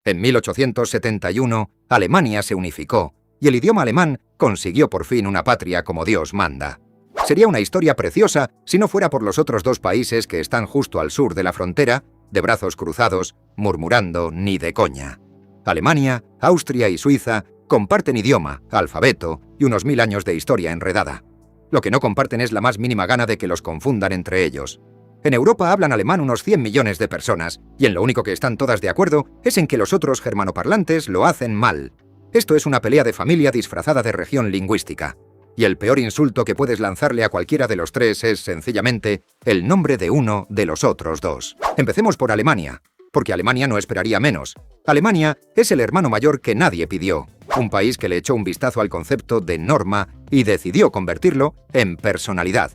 En 1871, Alemania se unificó y el idioma alemán consiguió por fin una patria como Dios manda. Sería una historia preciosa si no fuera por los otros dos países que están justo al sur de la frontera, de brazos cruzados, murmurando ni de coña. Alemania, Austria y Suiza comparten idioma, alfabeto y unos 1000 años de historia enredada. Lo que no comparten es la más mínima gana de que los confundan entre ellos. En Europa hablan alemán unos 100 millones de personas, y en lo único que están todas de acuerdo es en que los otros germanoparlantes lo hacen mal. Esto es una pelea de familia disfrazada de región lingüística. Y el peor insulto que puedes lanzarle a cualquiera de los tres es, sencillamente, el nombre de uno de los otros dos. Empecemos por Alemania, porque Alemania no esperaría menos. Alemania es el hermano mayor que nadie pidió, un país que le echó un vistazo al concepto de norma y decidió convertirlo en personalidad.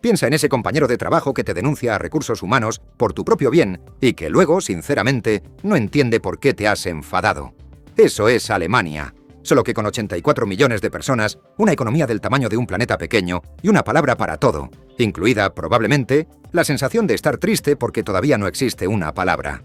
Piensa en ese compañero de trabajo que te denuncia a recursos humanos por tu propio bien y que luego, sinceramente, no entiende por qué te has enfadado. Eso es Alemania. Solo que con 84 millones de personas, una economía del tamaño de un planeta pequeño y una palabra para todo, incluida, probablemente, la sensación de estar triste porque todavía no existe una palabra.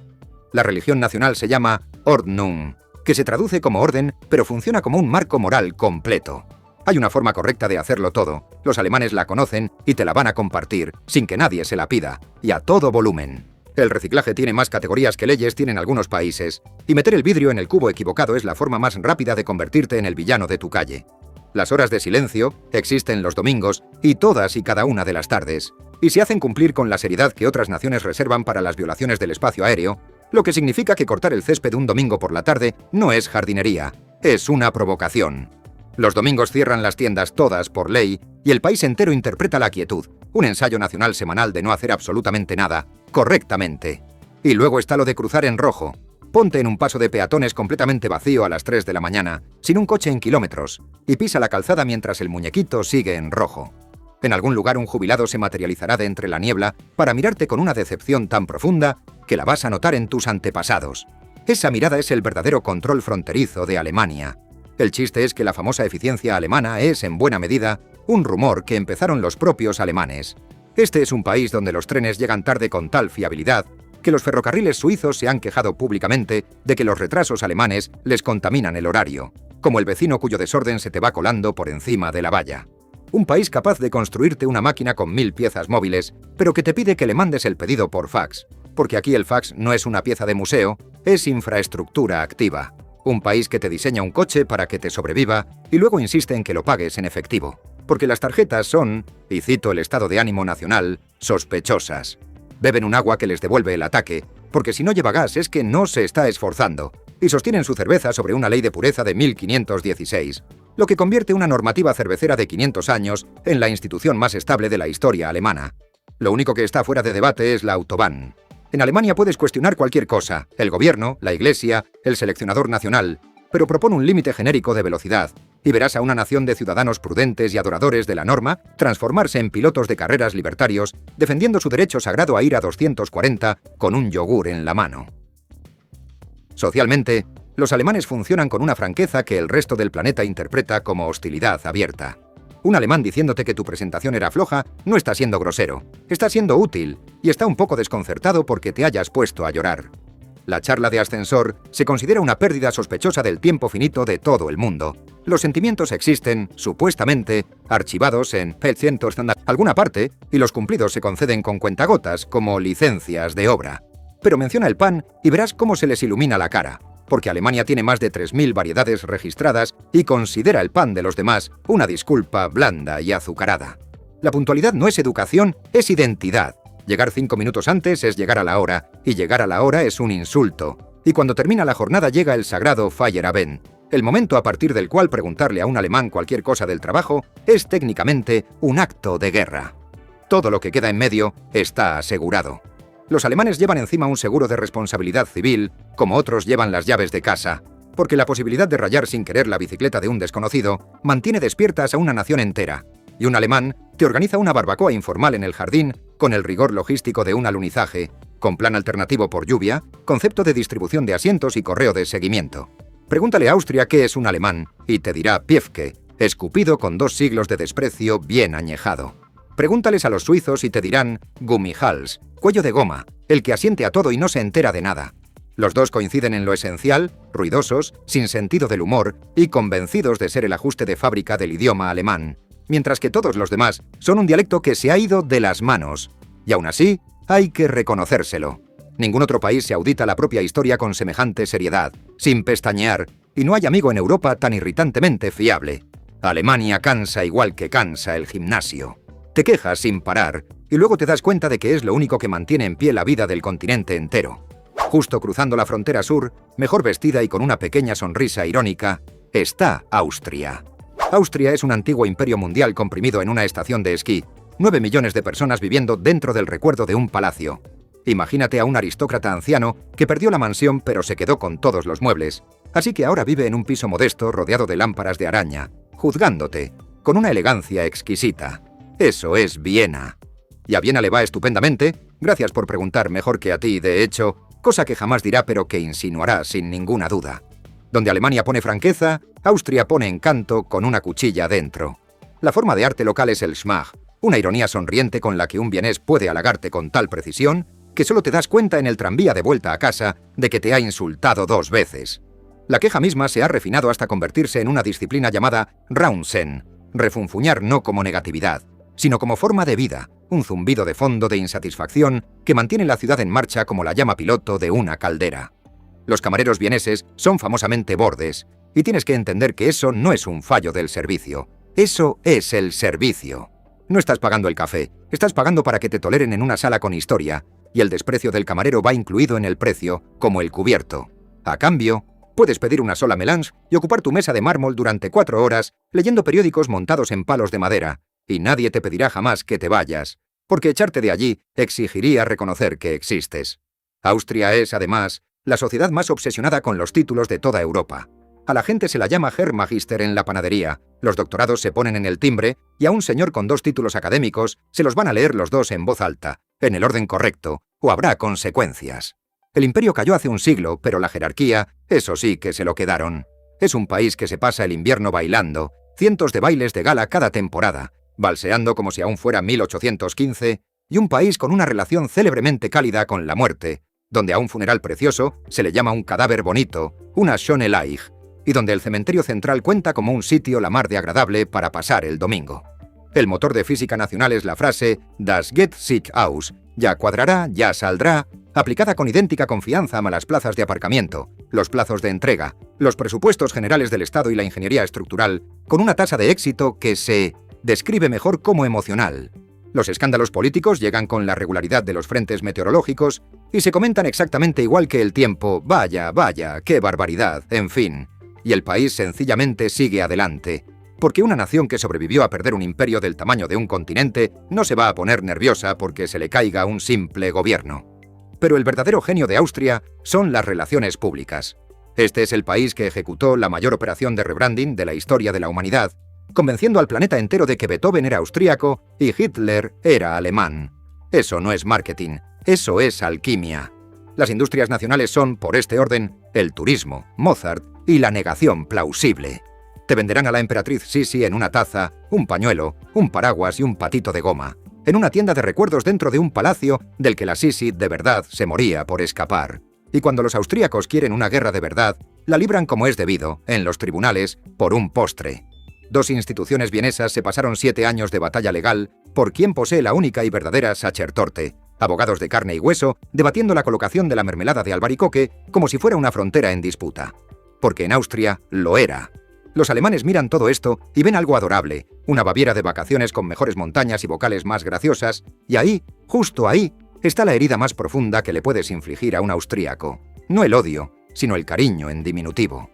La religión nacional se llama Ordnung, que se traduce como orden, pero funciona como un marco moral completo. Hay una forma correcta de hacerlo todo. Los alemanes la conocen y te la van a compartir, sin que nadie se la pida, y a todo volumen. El reciclaje tiene más categorías que leyes tienen algunos países, y meter el vidrio en el cubo equivocado es la forma más rápida de convertirte en el villano de tu calle. Las horas de silencio existen los domingos y todas y cada una de las tardes, y se hacen cumplir con la seriedad que otras naciones reservan para las violaciones del espacio aéreo, lo que significa que cortar el césped un domingo por la tarde no es jardinería, es una provocación. Los domingos cierran las tiendas todas por ley y el país entero interpreta la quietud, un ensayo nacional semanal de no hacer absolutamente nada, correctamente. Y luego está lo de cruzar en rojo. Ponte en un paso de peatones completamente vacío a las 3 de la mañana, sin un coche en kilómetros, y pisa la calzada mientras el muñequito sigue en rojo. En algún lugar un jubilado se materializará de entre la niebla para mirarte con una decepción tan profunda que la vas a notar en tus antepasados. Esa mirada es el verdadero control fronterizo de Alemania. El chiste es que la famosa eficiencia alemana es, en buena medida, un rumor que empezaron los propios alemanes. Este es un país donde los trenes llegan tarde con tal fiabilidad que los ferrocarriles suizos se han quejado públicamente de que los retrasos alemanes les contaminan el horario, como el vecino cuyo desorden se te va colando por encima de la valla. Un país capaz de construirte una máquina con 1000 piezas móviles, pero que te pide que le mandes el pedido por fax, porque aquí el fax no es una pieza de museo, es infraestructura activa. Un país que te diseña un coche para que te sobreviva y luego insiste en que lo pagues en efectivo, porque las tarjetas son, y cito el estado de ánimo nacional, sospechosas. Beben un agua que les devuelve el ataque, porque si no lleva gas es que no se está esforzando, y sostienen su cerveza sobre una ley de pureza de 1516, lo que convierte una normativa cervecera de 500 años en la institución más estable de la historia alemana. Lo único que está fuera de debate es la Autobahn. En Alemania puedes cuestionar cualquier cosa, el gobierno, la iglesia, el seleccionador nacional, pero propone un límite genérico de velocidad, y verás a una nación de ciudadanos prudentes y adoradores de la norma transformarse en pilotos de carreras libertarios, defendiendo su derecho sagrado a ir a 240 con un yogur en la mano. Socialmente, los alemanes funcionan con una franqueza que el resto del planeta interpreta como hostilidad abierta. Un alemán diciéndote que tu presentación era floja no está siendo grosero, está siendo útil y está un poco desconcertado porque te hayas puesto a llorar. La charla de ascensor se considera una pérdida sospechosa del tiempo finito de todo el mundo. Los sentimientos existen, supuestamente, archivados en alguna parte y los cumplidos se conceden con cuentagotas como licencias de obra. Pero menciona el pan y verás cómo se les ilumina la cara, porque Alemania tiene más de 3000 variedades registradas y considera el pan de los demás una disculpa blanda y azucarada. La puntualidad no es educación, es identidad. Llegar 5 minutos antes es llegar a la hora, y llegar a la hora es un insulto. Y cuando termina la jornada llega el sagrado Feierabend, el momento a partir del cual preguntarle a un alemán cualquier cosa del trabajo es técnicamente un acto de guerra. Todo lo que queda en medio está asegurado. Los alemanes llevan encima un seguro de responsabilidad civil, como otros llevan las llaves de casa, porque la posibilidad de rayar sin querer la bicicleta de un desconocido mantiene despiertas a una nación entera, y un alemán te organiza una barbacoa informal en el jardín con el rigor logístico de un alunizaje, con plan alternativo por lluvia, concepto de distribución de asientos y correo de seguimiento. Pregúntale a Austria qué es un alemán, y te dirá Piefke, escupido con 2 siglos de desprecio bien añejado. Pregúntales a los suizos y te dirán Gummihals, cuello de goma, el que asiente a todo y no se entera de nada. Los dos coinciden en lo esencial, ruidosos, sin sentido del humor y convencidos de ser el ajuste de fábrica del idioma alemán, mientras que todos los demás son un dialecto que se ha ido de las manos. Y aún así, hay que reconocérselo. Ningún otro país se audita la propia historia con semejante seriedad, sin pestañear, y no hay amigo en Europa tan irritantemente fiable. Alemania cansa igual que cansa el gimnasio. Te quejas sin parar, y luego te das cuenta de que es lo único que mantiene en pie la vida del continente entero. Justo cruzando la frontera sur, mejor vestida y con una pequeña sonrisa irónica, está Austria. Austria es un antiguo imperio mundial comprimido en una estación de esquí, 9 millones de personas viviendo dentro del recuerdo de un palacio. Imagínate a un aristócrata anciano que perdió la mansión pero se quedó con todos los muebles, así que ahora vive en un piso modesto rodeado de lámparas de araña, juzgándote, con una elegancia exquisita. Eso es Viena. Y a Viena le va estupendamente, gracias por preguntar, mejor que a ti, de hecho, cosa que jamás dirá pero que insinuará sin ninguna duda. Donde Alemania pone franqueza, Austria pone encanto con una cuchilla dentro. La forma de arte local es el Schmach, una ironía sonriente con la que un vienés puede halagarte con tal precisión que solo te das cuenta en el tranvía de vuelta a casa de que te ha insultado 2 veces. La queja misma se ha refinado hasta convertirse en una disciplina llamada Raunsen, refunfuñar no como negatividad, sino como forma de vida, un zumbido de fondo de insatisfacción que mantiene la ciudad en marcha como la llama piloto de una caldera. Los camareros vieneses son famosamente bordes, y tienes que entender que eso no es un fallo del servicio, eso es el servicio. No estás pagando el café, estás pagando para que te toleren en una sala con historia, y el desprecio del camarero va incluido en el precio, como el cubierto. A cambio, puedes pedir una sola melange y ocupar tu mesa de mármol durante 4 horas leyendo periódicos montados en palos de madera, y nadie te pedirá jamás que te vayas, porque echarte de allí exigiría reconocer que existes. Austria es, además, la sociedad más obsesionada con los títulos de toda Europa. A la gente se la llama Herr Magister en la panadería, los doctorados se ponen en el timbre y a un señor con 2 títulos académicos se los van a leer los 2 en voz alta, en el orden correcto, o habrá consecuencias. El imperio cayó hace un siglo, pero la jerarquía, eso sí que se lo quedaron. Es un país que se pasa el invierno bailando, cientos de bailes de gala cada temporada, valseando como si aún fuera 1815, y un país con una relación célebremente cálida con la muerte, donde a un funeral precioso se le llama un cadáver bonito, una schöne Leiche, y donde el cementerio central cuenta como un sitio la mar de agradable para pasar el domingo. El motor de física nacional es la frase «Das geht sich aus», ya cuadrará, ya saldrá, aplicada con idéntica confianza a las plazas de aparcamiento, los plazos de entrega, los presupuestos generales del Estado y la ingeniería estructural, con una tasa de éxito que se describe mejor como emocional. Los escándalos políticos llegan con la regularidad de los frentes meteorológicos y se comentan exactamente igual que el tiempo. Vaya, vaya, qué barbaridad, en fin. Y el país sencillamente sigue adelante, porque una nación que sobrevivió a perder un imperio del tamaño de un continente no se va a poner nerviosa porque se le caiga un simple gobierno. Pero el verdadero genio de Austria son las relaciones públicas. Este es el país que ejecutó la mayor operación de rebranding de la historia de la humanidad, convenciendo al planeta entero de que Beethoven era austríaco y Hitler era alemán. Eso no es marketing, eso es alquimia. Las industrias nacionales son, por este orden, el turismo, Mozart y la negación plausible. Te venderán a la emperatriz Sisi en una taza, un pañuelo, un paraguas y un patito de goma, en una tienda de recuerdos dentro de un palacio del que la Sisi de verdad se moría por escapar. Y cuando los austríacos quieren una guerra de verdad, la libran como es debido, en los tribunales, por un postre. 2 instituciones vienesas se pasaron 7 años de batalla legal por quién posee la única y verdadera Sachertorte, abogados de carne y hueso debatiendo la colocación de la mermelada de albaricoque como si fuera una frontera en disputa. Porque en Austria lo era. Los alemanes miran todo esto y ven algo adorable, una Baviera de vacaciones con mejores montañas y vocales más graciosas, y ahí, justo ahí, está la herida más profunda que le puedes infligir a un austríaco. No el odio, sino el cariño en diminutivo.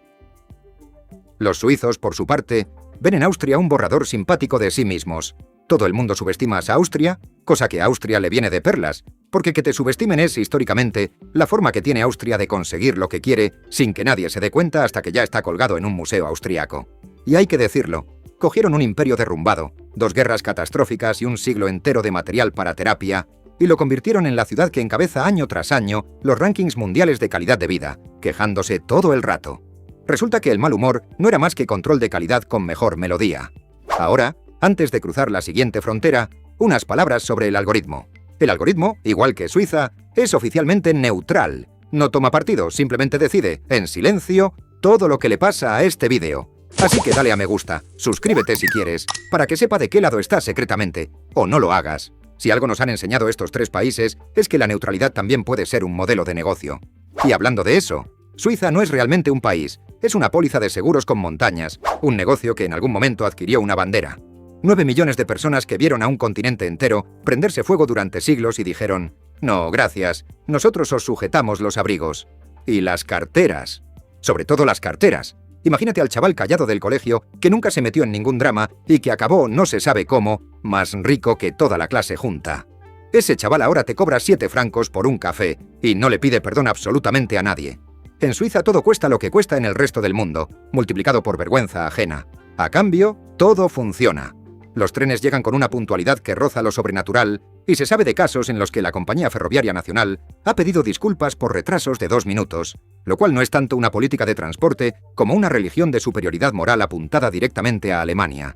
Los suizos, por su parte, ven en Austria un borrador simpático de sí mismos. Todo el mundo subestima a Austria, cosa que a Austria le viene de perlas, porque que te subestimen es, históricamente, la forma que tiene Austria de conseguir lo que quiere sin que nadie se dé cuenta hasta que ya está colgado en un museo austriaco. Y hay que decirlo, cogieron un imperio derrumbado, 2 guerras catastróficas y un siglo entero de material para terapia, y lo convirtieron en la ciudad que encabeza año tras año los rankings mundiales de calidad de vida, quejándose todo el rato. Resulta que el mal humor no era más que control de calidad con mejor melodía. Ahora, antes de cruzar la siguiente frontera, unas palabras sobre el algoritmo. El algoritmo, igual que Suiza, es oficialmente neutral, No toma partido, simplemente decide, en silencio, todo lo que le pasa a este vídeo. Así que dale a me gusta, suscríbete si quieres, para que sepa de qué lado estás secretamente, o no lo hagas. Si algo nos han enseñado estos tres países, es que la neutralidad también puede ser un modelo de negocio. Y hablando de eso, Suiza no es realmente un país, es una póliza de seguros con montañas, un negocio que en algún momento adquirió una bandera. 9 millones de personas que vieron a un continente entero prenderse fuego durante siglos y dijeron: no, gracias, nosotros os sujetamos los abrigos. Y las carteras. Sobre todo las carteras. Imagínate al chaval callado del colegio que nunca se metió en ningún drama y que acabó, no se sabe cómo, más rico que toda la clase junta. Ese chaval ahora te cobra 7 francos por un café y no le pide perdón absolutamente a nadie. En Suiza todo cuesta lo que cuesta en el resto del mundo, multiplicado por vergüenza ajena. A cambio, todo funciona. Los trenes llegan con una puntualidad que roza lo sobrenatural y se sabe de casos en los que la Compañía Ferroviaria Nacional ha pedido disculpas por retrasos de 2 minutos, lo cual no es tanto una política de transporte como una religión de superioridad moral apuntada directamente a Alemania.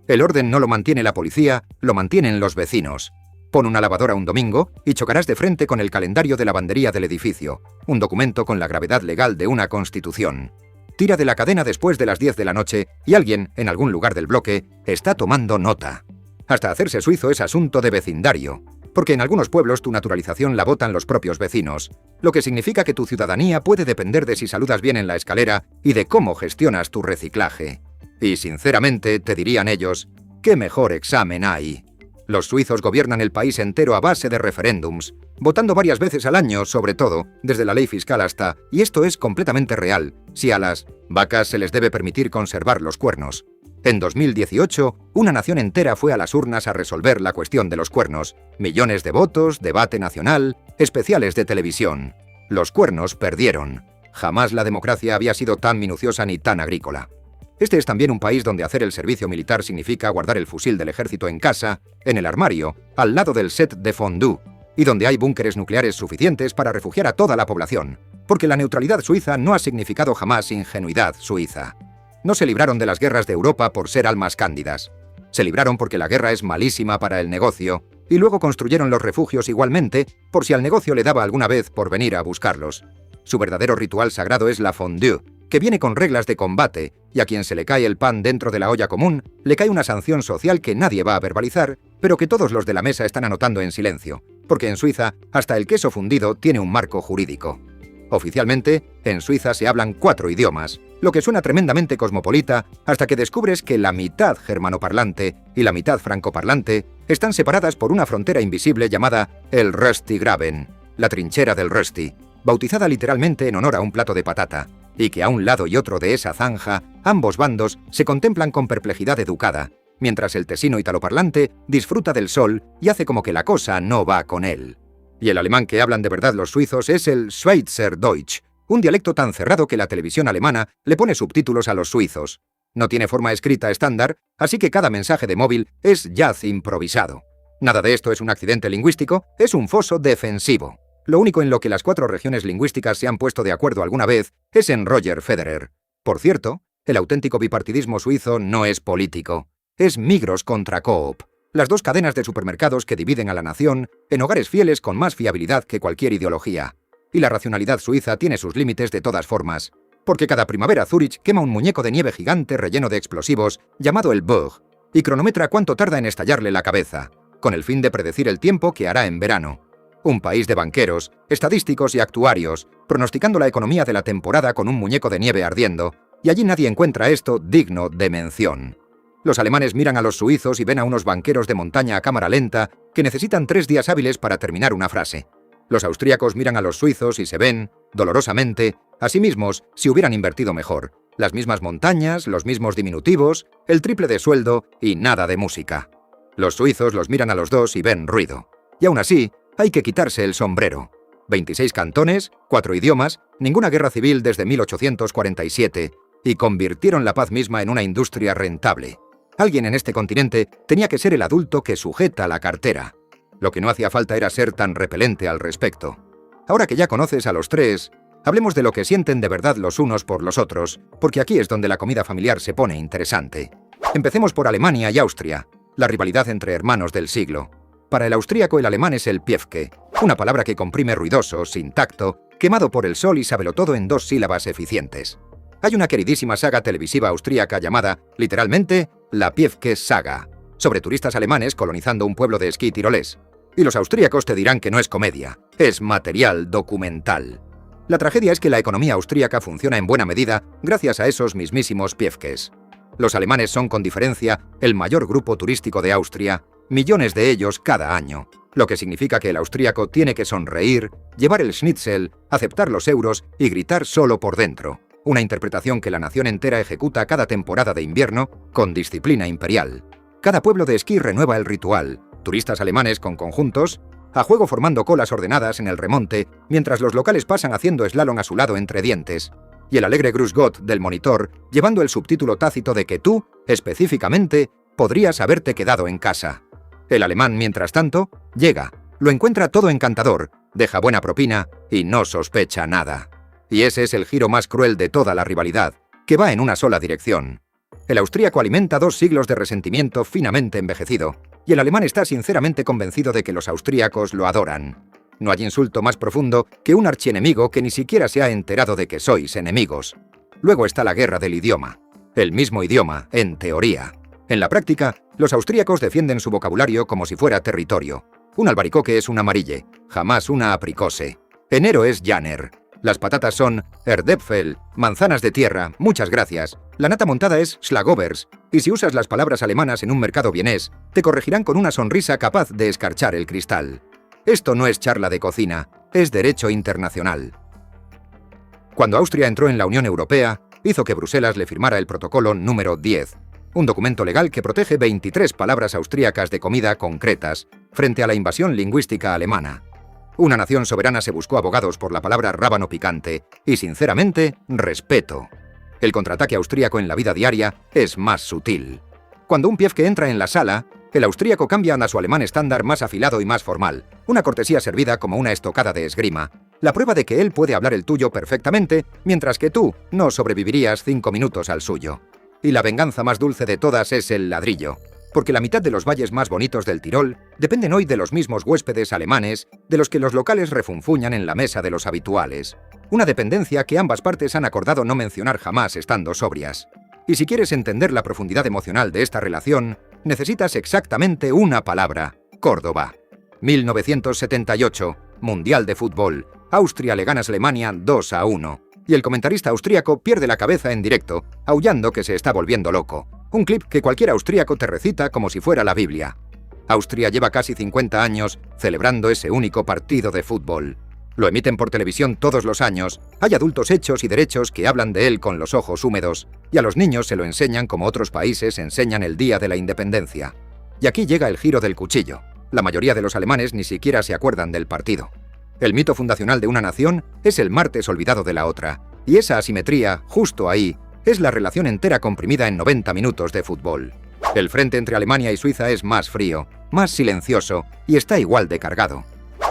El orden no lo mantiene la policía, lo mantienen los vecinos. Pon una lavadora un domingo y chocarás de frente con el calendario de lavandería del edificio, un documento con la gravedad legal de una constitución. Tira de la cadena después de las 10 de la noche y alguien, en algún lugar del bloque, está tomando nota. Hasta hacerse suizo es asunto de vecindario, porque en algunos pueblos tu naturalización la votan los propios vecinos, lo que significa que tu ciudadanía puede depender de si saludas bien en la escalera y de cómo gestionas tu reciclaje. Y sinceramente, te dirían ellos, ¿qué mejor examen hay? Los suizos gobiernan el país entero a base de referéndums, votando varias veces al año, sobre todo, desde la ley fiscal hasta, y esto es completamente real, si a las vacas se les debe permitir conservar los cuernos. En 2018, una nación entera fue a las urnas a resolver la cuestión de los cuernos. Millones de votos, debate nacional, especiales de televisión. Los cuernos perdieron. Jamás la democracia había sido tan minuciosa ni tan agrícola. Este es también un país donde hacer el servicio militar significa guardar el fusil del ejército en casa, en el armario, al lado del set de fondue, y donde hay búnkeres nucleares suficientes para refugiar a toda la población, porque la neutralidad suiza no ha significado jamás ingenuidad suiza. No se libraron de las guerras de Europa por ser almas cándidas. Se libraron porque la guerra es malísima para el negocio, y luego construyeron los refugios igualmente por si al negocio le daba alguna vez por venir a buscarlos. Su verdadero ritual sagrado es la fondue, que viene con reglas de combate, y a quien se le cae el pan dentro de la olla común, le cae una sanción social que nadie va a verbalizar, pero que todos los de la mesa están anotando en silencio, porque en Suiza hasta el queso fundido tiene un marco jurídico. Oficialmente, en Suiza se hablan 4 idiomas, lo que suena tremendamente cosmopolita hasta que descubres que la mitad germanoparlante y la mitad francoparlante están separadas por una frontera invisible llamada el Röstigraben, la trinchera del Rösti, bautizada literalmente en honor a un plato de patata, y que a un lado y otro de esa zanja, ambos bandos se contemplan con perplejidad educada, mientras el tesino italoparlante disfruta del sol y hace como que la cosa no va con él. Y el alemán que hablan de verdad los suizos es el Schweizerdeutsch, un dialecto tan cerrado que la televisión alemana le pone subtítulos a los suizos. No tiene forma escrita estándar, así que cada mensaje de móvil es jazz improvisado. Nada de esto es un accidente lingüístico, es un foso defensivo. Lo único en lo que las 4 regiones lingüísticas se han puesto de acuerdo alguna vez es en Roger Federer. Por cierto, el auténtico bipartidismo suizo no es político. Es Migros contra Coop, las 2 cadenas de supermercados que dividen a la nación en hogares fieles con más fiabilidad que cualquier ideología. Y la racionalidad suiza tiene sus límites de todas formas, porque cada primavera Zúrich quema un muñeco de nieve gigante relleno de explosivos llamado el Bug, y cronometra cuánto tarda en estallarle la cabeza, con el fin de predecir el tiempo que hará en verano. Un país de banqueros, estadísticos y actuarios, pronosticando la economía de la temporada con un muñeco de nieve ardiendo, y allí nadie encuentra esto digno de mención. Los alemanes miran a los suizos y ven a unos banqueros de montaña a cámara lenta que necesitan 3 días hábiles para terminar una frase. Los austríacos miran a los suizos y se ven, dolorosamente, a sí mismos si hubieran invertido mejor. Las mismas montañas, los mismos diminutivos, el triple de sueldo y nada de música. Los suizos los miran a los dos y ven ruido. Y aún así, hay que quitarse el sombrero. 26 cantones, 4 idiomas, ninguna guerra civil desde 1847, y convirtieron la paz misma en una industria rentable. Alguien en este continente tenía que ser el adulto que sujeta la cartera. Lo que no hacía falta era ser tan repelente al respecto. Ahora que ya conoces a los 3, hablemos de lo que sienten de verdad los unos por los otros, porque aquí es donde la comida familiar se pone interesante. Empecemos por Alemania y Austria, la rivalidad entre hermanos del siglo. Para el austríaco el alemán es el Piefke, una palabra que comprime ruidoso, sin tacto, quemado por el sol y sabelotodo en 2 sílabas eficientes. Hay una queridísima saga televisiva austríaca llamada, literalmente, la Piefke-Saga, sobre turistas alemanes colonizando un pueblo de esquí tirolés. Y los austríacos te dirán que no es comedia, es material documental. La tragedia es que la economía austríaca funciona en buena medida gracias a esos mismísimos Piefkes. Los alemanes son con diferencia el mayor grupo turístico de Austria, millones de ellos cada año, lo que significa que el austríaco tiene que sonreír, llevar el schnitzel, aceptar los euros y gritar solo por dentro, una interpretación que la nación entera ejecuta cada temporada de invierno con disciplina imperial. Cada pueblo de esquí renueva el ritual, turistas alemanes con conjuntos, a juego formando colas ordenadas en el remonte, mientras los locales pasan haciendo slalom a su lado entre dientes, y el alegre Grüß Gott del monitor llevando el subtítulo tácito de que tú, específicamente, podrías haberte quedado en casa. El alemán, mientras tanto, llega, lo encuentra todo encantador, deja buena propina y no sospecha nada. Y ese es el giro más cruel de toda la rivalidad, que va en una sola dirección. El austríaco alimenta 2 siglos de resentimiento finamente envejecido, y el alemán está sinceramente convencido de que los austríacos lo adoran. No hay insulto más profundo que un archienemigo que ni siquiera se ha enterado de que sois enemigos. Luego está la guerra del idioma. El mismo idioma, en teoría. En la práctica, los austríacos defienden su vocabulario como si fuera territorio. Un albaricoque es un amarille, jamás una apricose. Enero es Janer. Las patatas son Erdäpfel, manzanas de tierra, muchas gracias. La nata montada es Schlagobers, y si usas las palabras alemanas en un mercado vienés, te corregirán con una sonrisa capaz de escarchar el cristal. Esto no es charla de cocina, es derecho internacional. Cuando Austria entró en la Unión Europea, hizo que Bruselas le firmara el protocolo número 10, un documento legal que protege 23 palabras austríacas de comida concretas frente a la invasión lingüística alemana. Una nación soberana se buscó abogados por la palabra rábano picante y, sinceramente, respeto. El contraataque austríaco en la vida diaria es más sutil. Cuando un Piefke entra en la sala, el austríaco cambia a su alemán estándar más afilado y más formal, una cortesía servida como una estocada de esgrima, la prueba de que él puede hablar el tuyo perfectamente, mientras que tú no sobrevivirías 5 minutos al suyo. Y la venganza más dulce de todas es el ladrillo, porque la mitad de los valles más bonitos del Tirol dependen hoy de los mismos huéspedes alemanes de los que los locales refunfuñan en la mesa de los habituales. Una dependencia que ambas partes han acordado no mencionar jamás estando sobrias. Y si quieres entender la profundidad emocional de esta relación, necesitas exactamente una palabra: Córdoba. 1978, Mundial de Fútbol. Austria le gana a Alemania 2-1. Y el comentarista austríaco pierde la cabeza en directo, aullando que se está volviendo loco. Un clip que cualquier austríaco te recita como si fuera la Biblia. Austria lleva casi 50 años celebrando ese único partido de fútbol. Lo emiten por televisión todos los años, hay adultos hechos y derechos que hablan de él con los ojos húmedos, y a los niños se lo enseñan como otros países enseñan el Día de la Independencia. Y aquí llega el giro del cuchillo. La mayoría de los alemanes ni siquiera se acuerdan del partido. El mito fundacional de una nación es el martes olvidado de la otra, y esa asimetría, justo ahí, es la relación entera comprimida en 90 minutos de fútbol. El frente entre Alemania y Suiza es más frío, más silencioso, y está igual de cargado.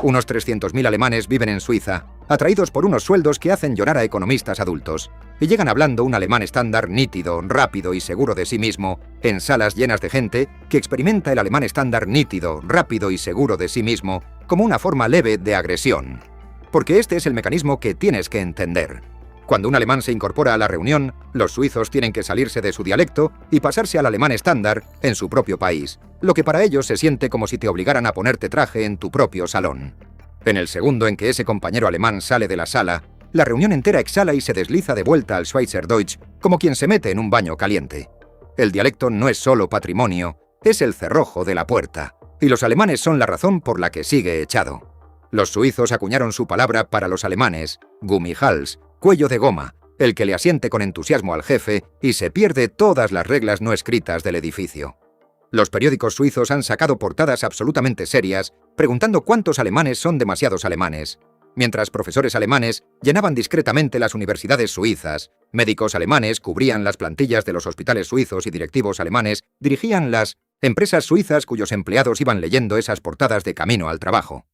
Unos 300.000 alemanes viven en Suiza, atraídos por unos sueldos que hacen llorar a economistas adultos, y llegan hablando un alemán estándar nítido, rápido y seguro de sí mismo, en salas llenas de gente que experimenta el alemán estándar nítido, rápido y seguro de sí mismo como una forma leve de agresión. Porque este es el mecanismo que tienes que entender. Cuando un alemán se incorpora a la reunión, los suizos tienen que salirse de su dialecto y pasarse al alemán estándar en su propio país, lo que para ellos se siente como si te obligaran a ponerte traje en tu propio salón. En el segundo en que ese compañero alemán sale de la sala, la reunión entera exhala y se desliza de vuelta al Schweizerdeutsch como quien se mete en un baño caliente. El dialecto no es solo patrimonio, es el cerrojo de la puerta, y los alemanes son la razón por la que sigue echado. Los suizos acuñaron su palabra para los alemanes, Gummihals, cuello de goma, el que le asiente con entusiasmo al jefe y se pierde todas las reglas no escritas del edificio. Los periódicos suizos han sacado portadas absolutamente serias preguntando cuántos alemanes son demasiados alemanes, mientras profesores alemanes llenaban discretamente las universidades suizas, médicos alemanes cubrían las plantillas de los hospitales suizos y directivos alemanes dirigían las empresas suizas cuyos empleados iban leyendo esas portadas de camino al trabajo.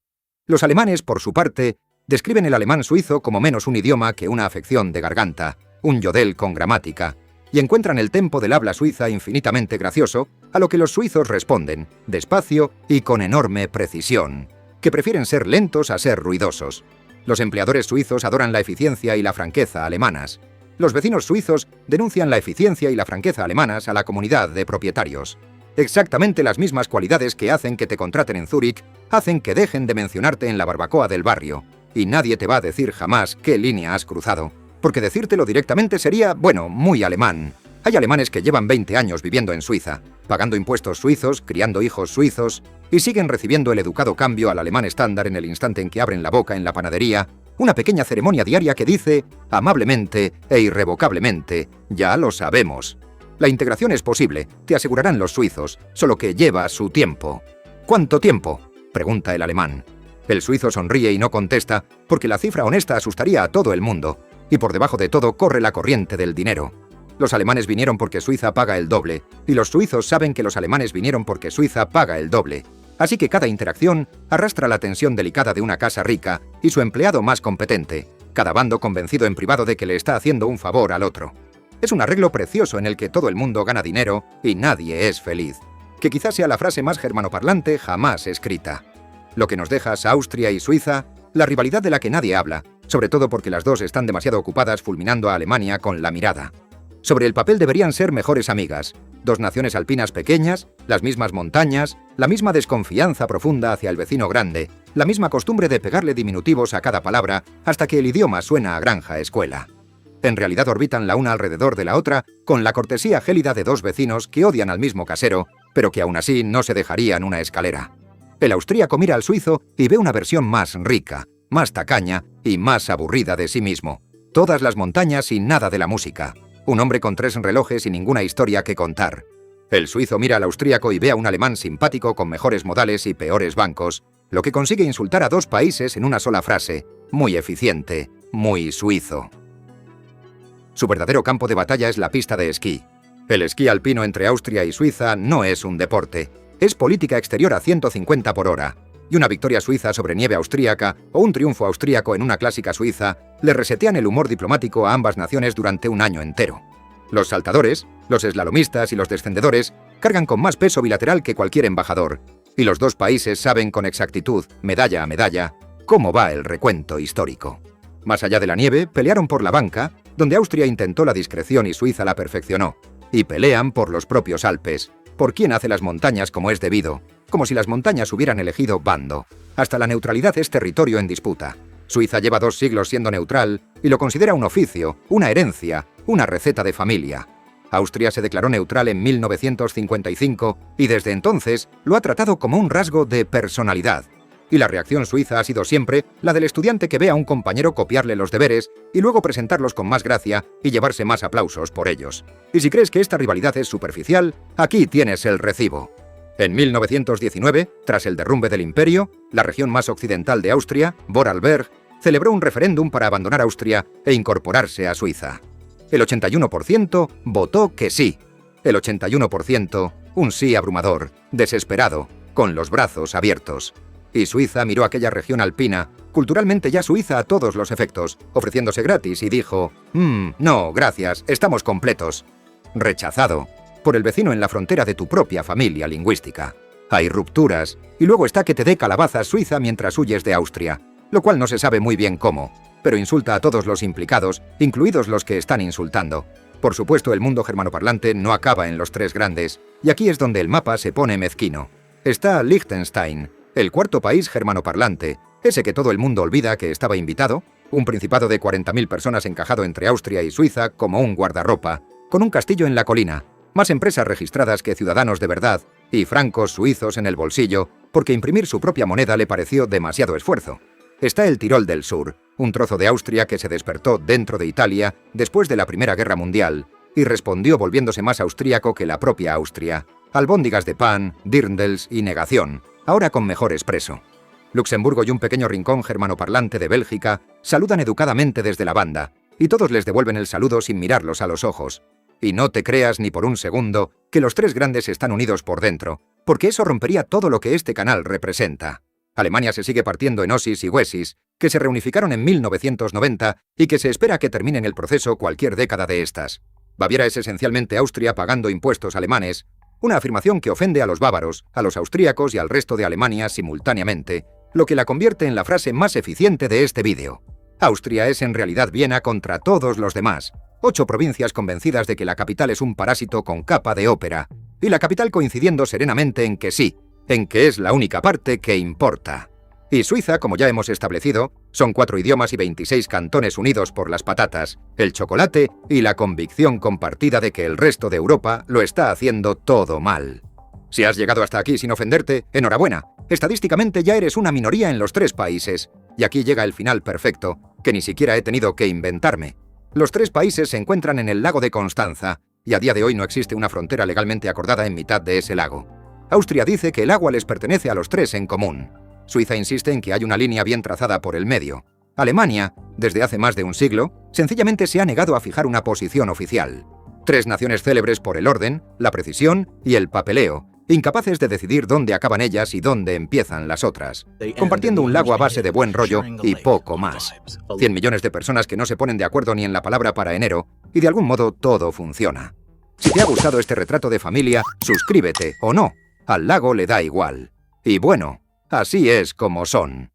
Los alemanes, por su parte, describen el alemán suizo como menos un idioma que una afección de garganta, un yodel con gramática, y encuentran el tempo del habla suiza infinitamente gracioso, a lo que los suizos responden, despacio y con enorme precisión, que prefieren ser lentos a ser ruidosos. Los empleadores suizos adoran la eficiencia y la franqueza alemanas. Los vecinos suizos denuncian la eficiencia y la franqueza alemanas a la comunidad de propietarios. Exactamente las mismas cualidades que hacen que te contraten en Zúrich hacen que dejen de mencionarte en la barbacoa del barrio. Y nadie te va a decir jamás qué línea has cruzado. Porque decírtelo directamente sería, bueno, muy alemán. Hay alemanes que llevan 20 años viviendo en Suiza, pagando impuestos suizos, criando hijos suizos, y siguen recibiendo el educado cambio al alemán estándar en el instante en que abren la boca en la panadería, una pequeña ceremonia diaria que dice, amablemente e irrevocablemente, ya lo sabemos. La integración es posible, te asegurarán los suizos, solo que lleva su tiempo. ¿Cuánto tiempo?, pregunta el alemán. El suizo sonríe y no contesta, porque la cifra honesta asustaría a todo el mundo, y por debajo de todo corre la corriente del dinero. Los alemanes vinieron porque Suiza paga el doble, y los suizos saben que los alemanes vinieron porque Suiza paga el doble. Así que cada interacción arrastra la tensión delicada de una casa rica y su empleado más competente, cada bando convencido en privado de que le está haciendo un favor al otro. Es un arreglo precioso en el que todo el mundo gana dinero y nadie es feliz, que quizás sea la frase más germanoparlante jamás escrita. Lo que nos deja Austria y Suiza, la rivalidad de la que nadie habla, sobre todo porque las dos están demasiado ocupadas fulminando a Alemania con la mirada. Sobre el papel deberían ser mejores amigas, dos naciones alpinas pequeñas, las mismas montañas, la misma desconfianza profunda hacia el vecino grande, la misma costumbre de pegarle diminutivos a cada palabra hasta que el idioma suena a granja-escuela. En realidad orbitan la una alrededor de la otra con la cortesía gélida de dos vecinos que odian al mismo casero, pero que aún así no se dejarían una escalera. El austríaco mira al suizo y ve una versión más rica, más tacaña y más aburrida de sí mismo. Todas las montañas y nada de la música. Un hombre con 3 relojes y ninguna historia que contar. El suizo mira al austríaco y ve a un alemán simpático con mejores modales y peores bancos, lo que consigue insultar a dos países en una sola frase, muy eficiente, muy suizo. Su verdadero campo de batalla es la pista de esquí. El esquí alpino entre Austria y Suiza no es un deporte, es política exterior a 150 por hora. Y una victoria suiza sobre nieve austríaca o un triunfo austríaco en una clásica suiza le resetean el humor diplomático a ambas naciones durante un año entero. Los saltadores, los eslalomistas y los descendedores cargan con más peso bilateral que cualquier embajador, y los dos países saben con exactitud, medalla a medalla, cómo va el recuento histórico. Más allá de la nieve, pelearon por la banca, donde Austria intentó la discreción y Suiza la perfeccionó, y pelean por los propios Alpes, por quién hace las montañas como es debido, como si las montañas hubieran elegido bando. Hasta la neutralidad es territorio en disputa. Suiza lleva 2 siglos siendo neutral y lo considera un oficio, una herencia, una receta de familia. Austria se declaró neutral en 1955 y desde entonces lo ha tratado como un rasgo de personalidad. Y la reacción suiza ha sido siempre la del estudiante que ve a un compañero copiarle los deberes y luego presentarlos con más gracia y llevarse más aplausos por ellos. Y si crees que esta rivalidad es superficial, aquí tienes el recibo. En 1919, tras el derrumbe del imperio, la región más occidental de Austria, Vorarlberg, celebró un referéndum para abandonar Austria e incorporarse a Suiza. El 81% votó que sí. El 81%, un sí abrumador, desesperado, con los brazos abiertos. Y Suiza miró aquella región alpina, culturalmente ya suiza a todos los efectos, ofreciéndose gratis y dijo, no, gracias, estamos completos. Rechazado por el vecino en la frontera de tu propia familia lingüística. Hay rupturas, y luego está que te dé calabazas Suiza mientras huyes de Austria, lo cual no se sabe muy bien cómo, pero insulta a todos los implicados, incluidos los que están insultando. Por supuesto, el mundo germanoparlante no acaba en los 3 grandes, y aquí es donde el mapa se pone mezquino. Está Liechtenstein, el 4.º país germanoparlante, ese que todo el mundo olvida que estaba invitado, un principado de 40.000 personas encajado entre Austria y Suiza como un guardarropa, con un castillo en la colina, más empresas registradas que ciudadanos de verdad, y francos suizos en el bolsillo, porque imprimir su propia moneda le pareció demasiado esfuerzo. Está el Tirol del Sur, un trozo de Austria que se despertó dentro de Italia después de la Primera Guerra Mundial, y respondió volviéndose más austríaco que la propia Austria. Albóndigas de pan, dirndls y negación, ahora con mejor expreso. Luxemburgo y un pequeño rincón germanoparlante de Bélgica saludan educadamente desde la banda, y todos les devuelven el saludo sin mirarlos a los ojos. Y no te creas ni por un segundo que los 3 grandes están unidos por dentro, porque eso rompería todo lo que este canal representa. Alemania se sigue partiendo en Ossis y Wessis, que se reunificaron en 1990 y que se espera que terminen el proceso cualquier década de estas. Baviera es esencialmente Austria pagando impuestos alemanes, una afirmación que ofende a los bávaros, a los austríacos y al resto de Alemania simultáneamente, lo que la convierte en la frase más eficiente de este vídeo. Austria es en realidad Viena contra todos los demás. 8 provincias convencidas de que la capital es un parásito con capa de ópera, y la capital coincidiendo serenamente en que sí, en que es la única parte que importa. Y Suiza, como ya hemos establecido, son 4 idiomas y 26 cantones unidos por las patatas, el chocolate y la convicción compartida de que el resto de Europa lo está haciendo todo mal. Si has llegado hasta aquí sin ofenderte, enhorabuena. Estadísticamente ya eres una minoría en los 3 países. Y aquí llega el final perfecto, que ni siquiera he tenido que inventarme. Los 3 países se encuentran en el lago de Constanza, y a día de hoy no existe una frontera legalmente acordada en mitad de ese lago. Austria dice que el agua les pertenece a los 3 en común. Suiza insiste en que hay una línea bien trazada por el medio. Alemania, desde hace más de un siglo, sencillamente se ha negado a fijar una posición oficial. 3 naciones célebres por el orden, la precisión y el papeleo, incapaces de decidir dónde acaban ellas y dónde empiezan las otras, compartiendo un lago a base de buen rollo y poco más. 100 millones de personas que no se ponen de acuerdo ni en la palabra para enero, y de algún modo todo funciona. Si te ha gustado este retrato de familia, suscríbete o no. Al lago le da igual. Y bueno, así es como son.